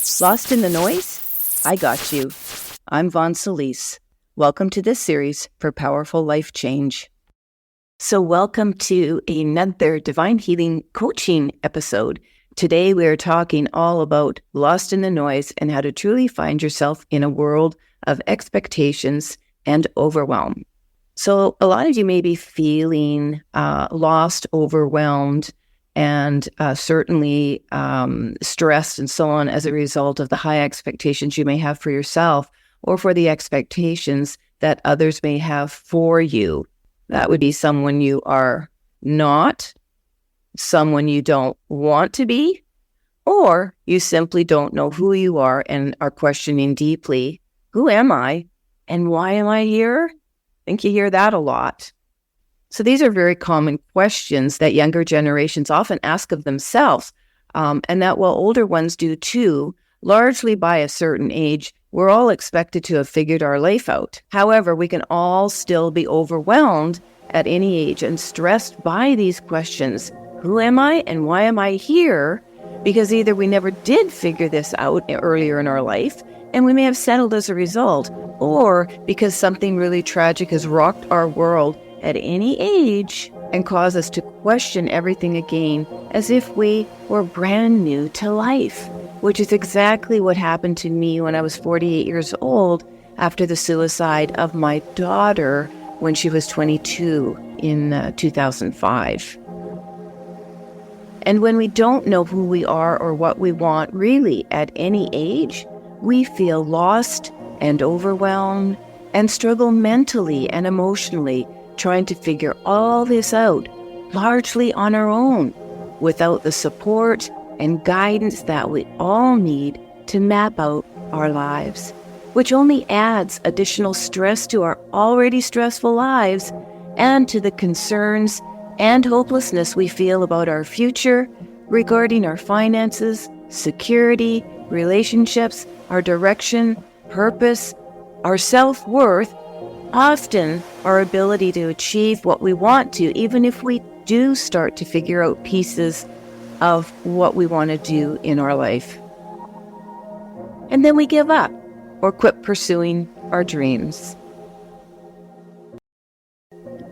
Lost in the noise? I got you. I'm Vaughn Solis. Welcome to this series for powerful life change. So welcome to another Divine Healing Coaching episode. Today we are talking all about lost in the noise and how to truly find yourself in a world of expectations and overwhelm. So a lot of you may be feeling lost, overwhelmed, and certainly stressed and so on as a result of the high expectations you may have for yourself or for the expectations that others may have for you. That would be someone you are not, someone you don't want to be, or you simply don't know who you are and are questioning deeply, who am I and why am I here? I think you hear that a lot. So these are very common questions that younger generations often ask of themselves, and that while older ones do too, largely by a certain age, we're all expected to have figured our life out. However, we can all still be overwhelmed at any age and stressed by these questions. Who am I and why am I here? Because either we never did figure this out earlier in our life, and we may have settled as a result, or because something really tragic has rocked our world at any age and cause us to question everything again as if we were brand new to life, which is exactly what happened to me when I was 48 years old after the suicide of my daughter when she was 22 in 2005. And when we don't know who we are or what we want really at any age, we feel lost and overwhelmed and struggle mentally and emotionally trying to figure all this out, largely on our own, without the support and guidance that we all need to map out our lives, which only adds additional stress to our already stressful lives and to the concerns and hopelessness we feel about our future regarding our finances, security, relationships, our direction, purpose, our self-worth, often our ability to achieve what we want to, even if we do start to figure out pieces of what we want to do in our life. And then we give up or quit pursuing our dreams.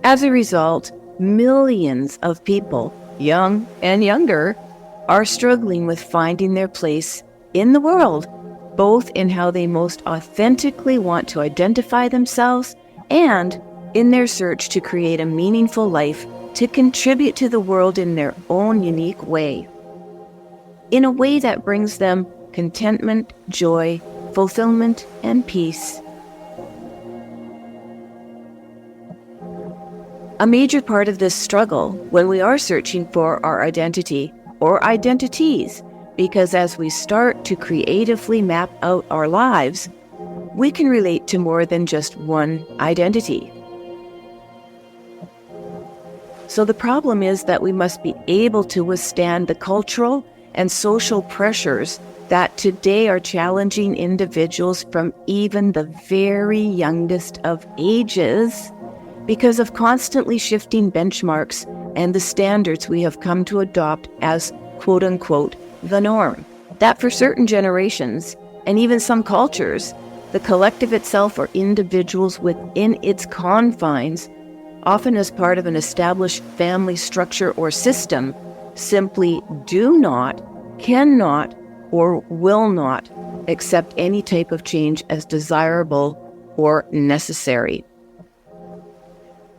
As a result, millions of people, young and younger, are struggling with finding their place in the world, both in how they most authentically want to identify themselves and in their search to create a meaningful life to contribute to the world in their own unique way, in a way that brings them contentment, joy, fulfillment, and peace. A major part of this struggle when we are searching for our identity or identities, because as we start to creatively map out our lives, we can relate to more than just one identity. So the problem is that we must be able to withstand the cultural and social pressures that today are challenging individuals from even the very youngest of ages because of constantly shifting benchmarks and the standards we have come to adopt as quote-unquote the norm. That for certain generations and even some cultures, the collective itself or individuals within its confines, often as part of an established family structure or system, simply do not, cannot, or will not accept any type of change as desirable or necessary.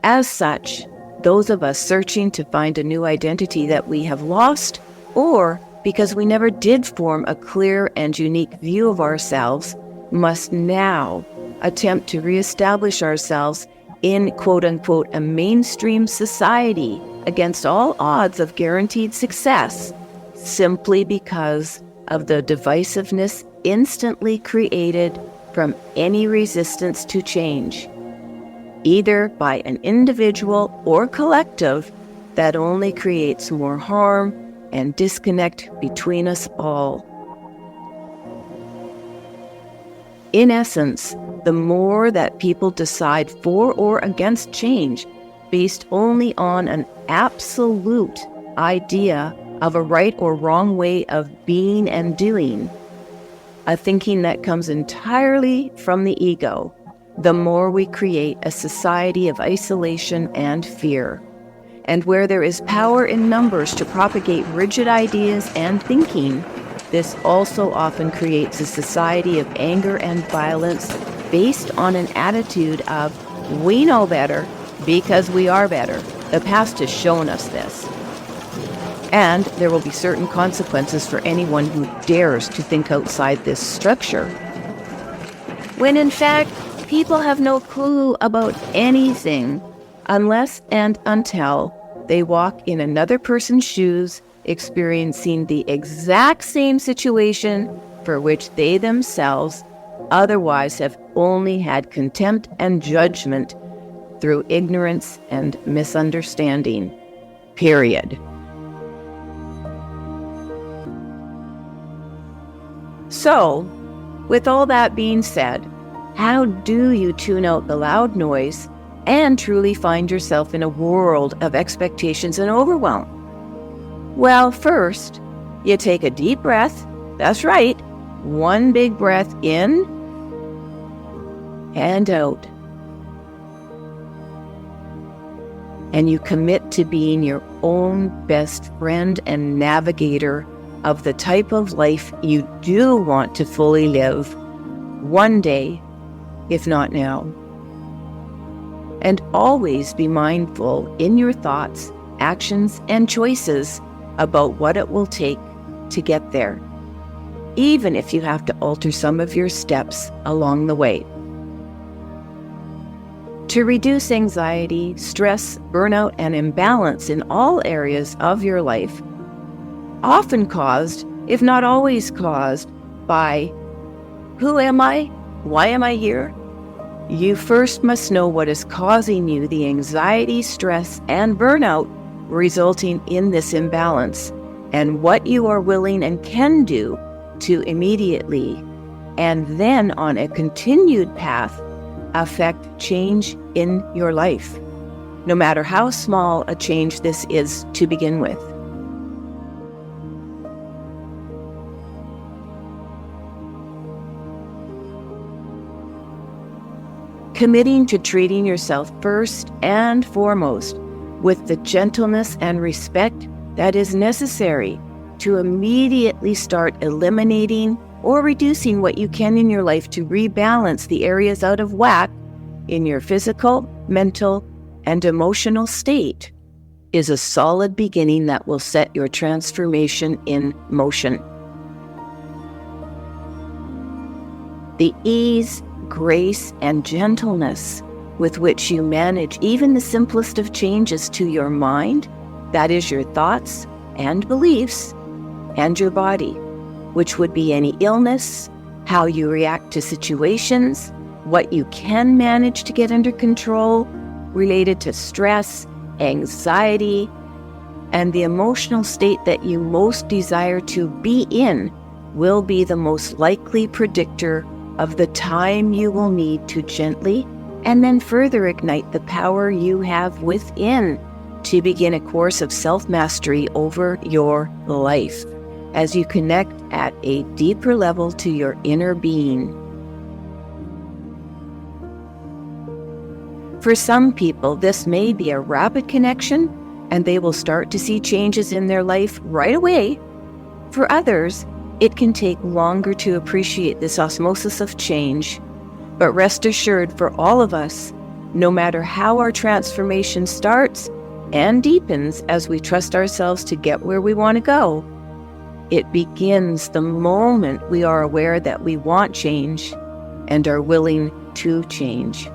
As such, those of us searching to find a new identity that we have lost, or because we never did form a clear and unique view of ourselves, must now attempt to reestablish ourselves in quote-unquote a mainstream society against all odds of guaranteed success, simply because of the divisiveness instantly created from any resistance to change, either by an individual or collective, that only creates more harm and disconnect between us all. In essence, the more that people decide for or against change based only on an absolute idea of a right or wrong way of being and doing, a thinking that comes entirely from the ego, the more we create a society of isolation and fear. And where there is power in numbers to propagate rigid ideas and thinking, this also often creates a society of anger and violence based on an attitude of, we know better because we are better. The past has shown us this. And there will be certain consequences for anyone who dares to think outside this structure. When in fact, people have no clue about anything unless and until they walk in another person's shoes, experiencing the exact same situation for which they themselves otherwise have only had contempt and judgment through ignorance and misunderstanding. Period. So, with all that being said, how do you tune out the loud noise and truly find yourself in a world of expectations and overwhelm? Well, first, you take a deep breath. That's right, one big breath in and out. And you commit to being your own best friend and navigator of the type of life you do want to fully live one day, if not now. And always be mindful in your thoughts, actions, and choices about what it will take to get there, even if you have to alter some of your steps along the way. To reduce anxiety, stress, burnout, and imbalance in all areas of your life, often caused, if not always caused, by who am I? Why am I here? You first must know what is causing you the anxiety, stress, and burnout resulting in this imbalance, and what you are willing and can do to immediately, and then on a continued path, affect change in your life, no matter how small a change this is to begin with. Committing to treating yourself first and foremost with the gentleness and respect that is necessary to immediately start eliminating or reducing what you can in your life to rebalance the areas out of whack in your physical, mental, and emotional state is a solid beginning that will set your transformation in motion. The ease, grace, and gentleness with which you manage even the simplest of changes to your mind, that is your thoughts and beliefs, and your body, which would be any illness, how you react to situations, what you can manage to get under control related to stress, anxiety, and the emotional state that you most desire to be in will be the most likely predictor of the time you will need to gently and then further ignite the power you have within to begin a course of self-mastery over your life as you connect at a deeper level to your inner being. For some people, this may be a rapid connection and they will start to see changes in their life right away. For others, it can take longer to appreciate this osmosis of change. But rest assured, for all of us, no matter how our transformation starts and deepens as we trust ourselves to get where we want to go, it begins the moment we are aware that we want change and are willing to change.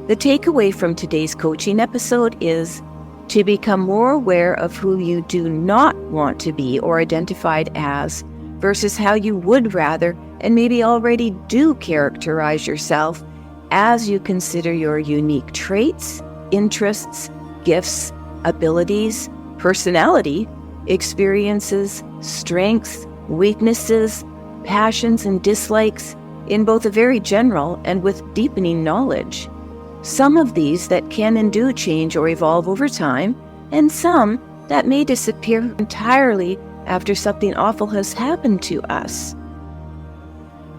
The takeaway from today's coaching episode is to become more aware of who you do not want to be or identified as versus how you would rather and maybe already do characterize yourself as you consider your unique traits, interests, gifts, abilities, personality, experiences, strengths, weaknesses, passions, and dislikes in both a very general and with deepening knowledge. Some of these that can and do change or evolve over time, and some that may disappear entirely after something awful has happened to us.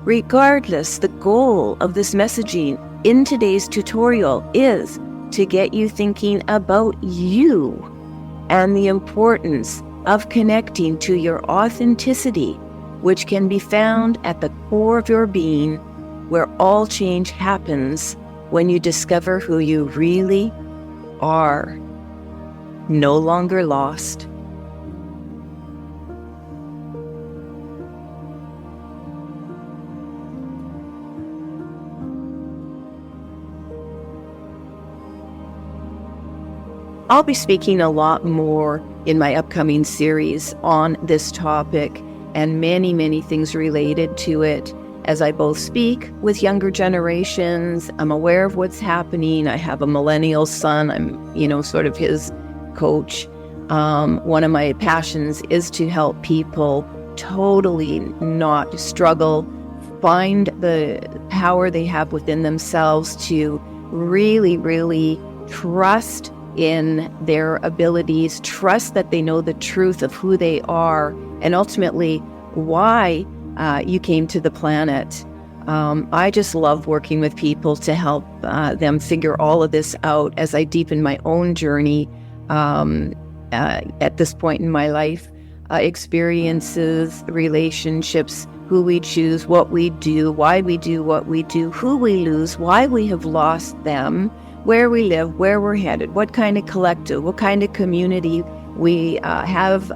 Regardless, the goal of this messaging in today's tutorial is to get you thinking about you and the importance of connecting to your authenticity, which can be found at the core of your being, where all change happens when you discover who you really are, no longer lost. I'll be speaking a lot more in my upcoming series on this topic and many, many things related to it as I both speak with younger generations. I'm aware of what's happening. I have a millennial son. I'm, sort of his coach. One of my passions is to help people totally not struggle, find the power they have within themselves to really, really trust in their abilities, trust that they know the truth of who they are, and ultimately why you came to the planet. I just love working with people to help them figure all of this out as I deepen my own journey at this point in my life. Experiences, relationships, who we choose, what we do what we do, who we lose, why we have lost them, where we live, where we're headed, what kind of collective, what kind of community we have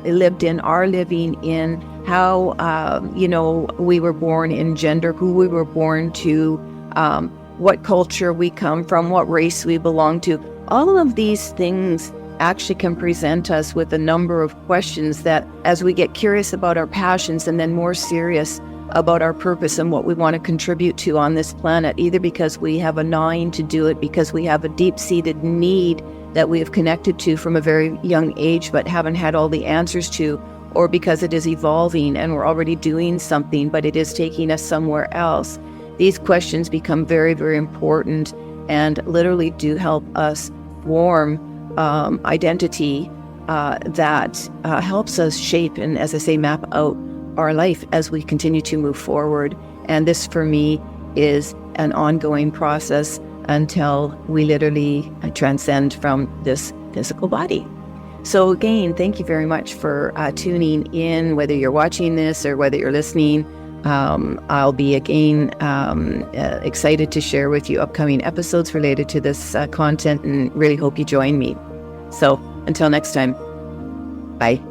lived in, are living in, how, we were born in gender, who we were born to, what culture we come from, what race we belong to. All of these things actually can present us with a number of questions that, as we get curious about our passions and then more serious about our purpose and what we want to contribute to on this planet, either because we have a gnawing to do it, because we have a deep-seated need that we have connected to from a very young age but haven't had all the answers to, or because it is evolving and we're already doing something but it is taking us somewhere else. These questions become very, very important and literally do help us form identity that helps us shape and, as I say, map out our life as we continue to move forward. And this, for me, is an ongoing process until we literally transcend from this physical body. So again, thank you very much for tuning in, whether you're watching this or whether you're listening. I'll be again excited to share with you upcoming episodes related to this content, and really hope you join me. So until next time, bye.